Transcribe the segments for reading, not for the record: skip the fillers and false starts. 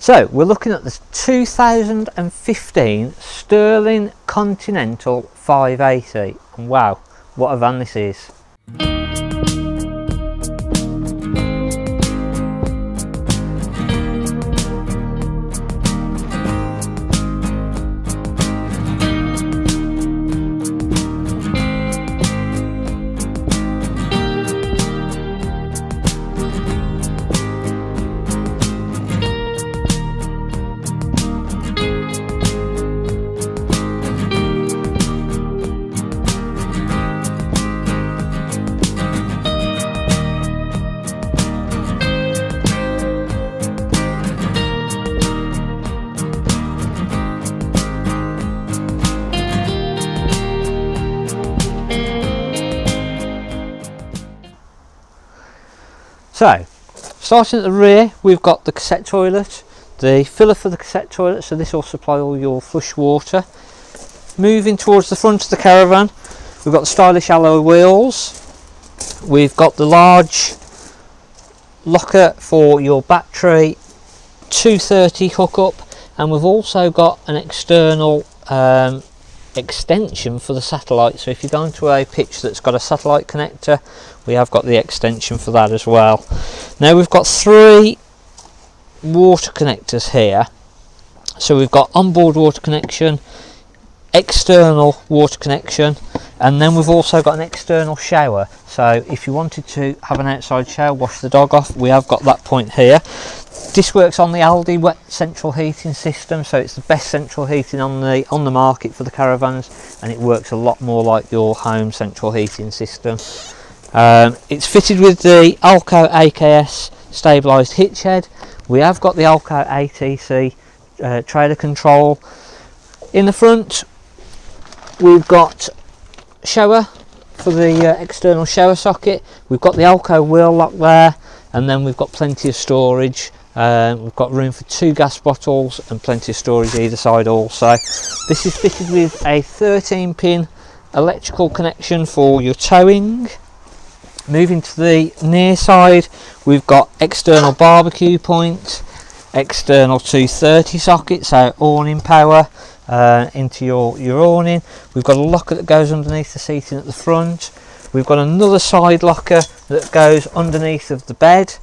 So we're looking at the 2015 Sterling Continental 580, and wow, what a van this is. So, starting at the rear, we've got the cassette toilet, the filler for the cassette toilet, so this will supply all your flush water. Moving towards the front of the Caravan, we've got the stylish alloy wheels, we've got the large locker for your battery 230 hookup, and we've also got an external extension for the satellite. So if you're going to a pitch that's got a satellite connector, we have got the extension for that as well. Now we've got 3 water connectors here. So we've got onboard water connection, external water connection, and then we've also got an external shower. So if you wanted to have an outside shower, wash the dog off, we have got that point here. This works on the Alde wet central heating system, so it's the best central heating on the market for the Caravans, and it works a lot more like your home central heating system. It's fitted with the Alco AKS stabilised hitch head. We have got the Alco ATC trailer control. In the front, we've got shower for the external shower socket. We've got the Alco wheel lock there, and then we've got plenty of storage. We've got room for 2 gas bottles and plenty of storage either side also. This is fitted with a 13-pin electrical connection for your towing. Moving to the near side, we've got external barbecue point, external 230 socket, so awning power into your awning. We've got a locker that goes underneath the seating at the front. We've got another side locker that goes underneath of the bed.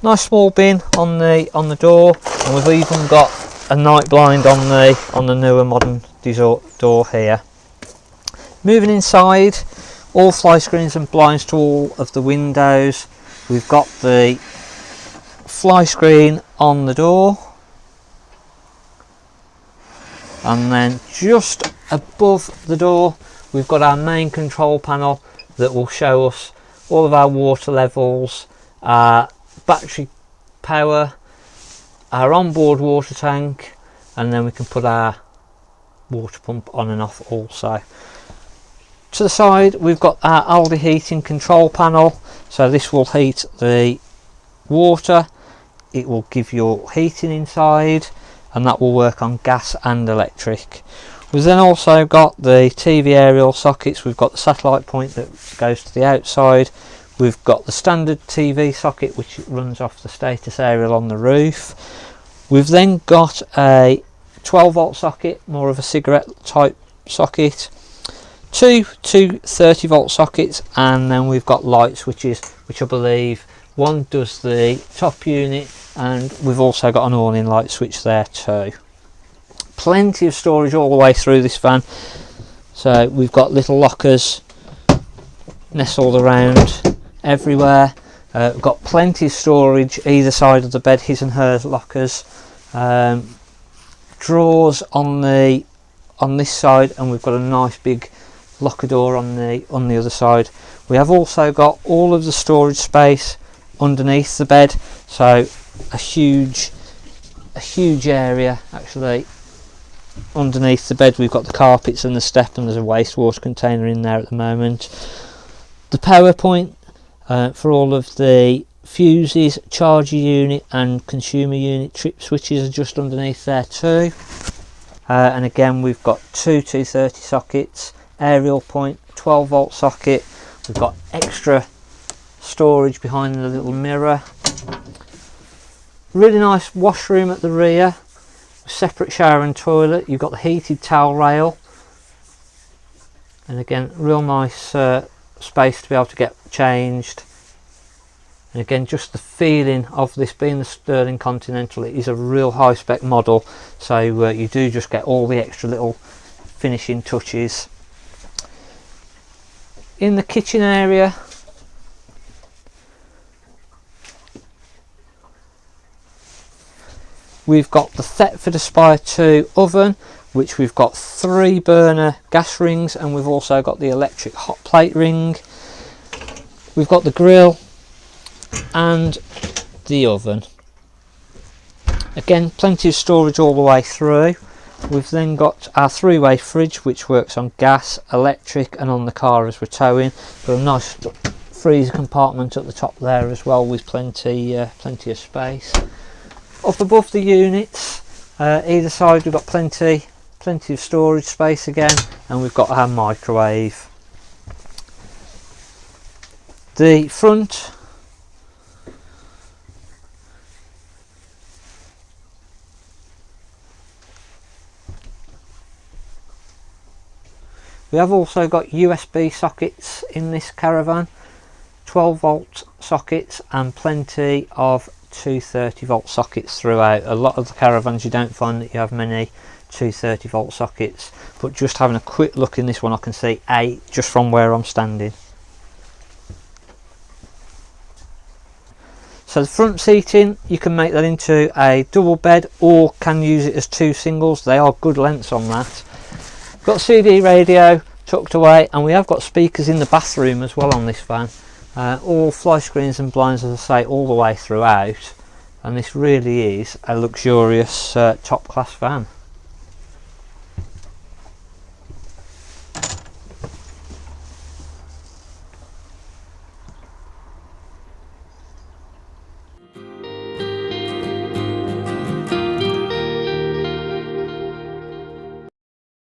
Nice small bin on the door, and we've even got a night blind on the newer modern door here. Moving inside, all fly screens and blinds to all of the windows. We've got the fly screen on the door, and then just above the door we've got our main control panel that will show us all of our water levels, battery power, our onboard water tank, and then we can put our water pump on and off also. To the side we've got our Alde heating control panel, so this will heat the water, it will give your heating inside, and that will work on gas and electric. We've then also got the TV aerial sockets. We've got the satellite point that goes to the outside. We've got the standard TV socket which runs off the status aerial on the roof. We've then got a 12 volt socket, more of a cigarette type socket, 2 30 volt sockets, and then we've got light switches, which I believe one does the top unit, and we've also got an awning light switch there too. Plenty of storage all the way through this van, so we've got little lockers nestled around everywhere. We've got plenty of storage either side of the bed, his and hers lockers, drawers on this side, and we've got a nice big locker door on the other side. We have also got all of the storage space underneath the bed, so a huge area actually underneath the bed. We've got the carpets and the step, and there's a wastewater container in there at the moment. The power point for all of the fuses, charger unit and consumer unit trip switches are just underneath there too. And again we've got 2 230 sockets, aerial point, 12 volt socket. We've got extra storage behind the little mirror. Really nice washroom at the rear, separate shower and toilet. You've got the heated towel rail, and again real nice space to be able to get changed. And again, just the feeling of this being the Sterling Continental, it is a real high spec model, so you do just get all the extra little finishing touches. In the kitchen area, we've got the Thetford Aspire 2 oven, which we've got 3 burner gas rings, and we've also got the electric hot plate ring. We've got the grill and the oven. Again, plenty of storage all the way through. We've then got our 3-way fridge, which works on gas, electric, and on the car as we're towing. Got a nice freezer compartment at the top there as well, with plenty of space. Up above the units, either side, we've got plenty of storage space again, and we've got our microwave. The front, we have also got USB sockets in this Caravan, 12-volt sockets, and plenty of 230-volt sockets throughout. A lot of the Caravans you don't find that you have many 230-volt sockets, but just having a quick look in this one, I can see 8 just from where I'm standing. So the front seating, you can make that into a double bed or can use it as 2 singles. They are good lengths on that. Got CD radio tucked away, and we have got speakers in the bathroom as well on this van. All fly screens and blinds, as I say, all the way throughout, and this really is a luxurious top class van.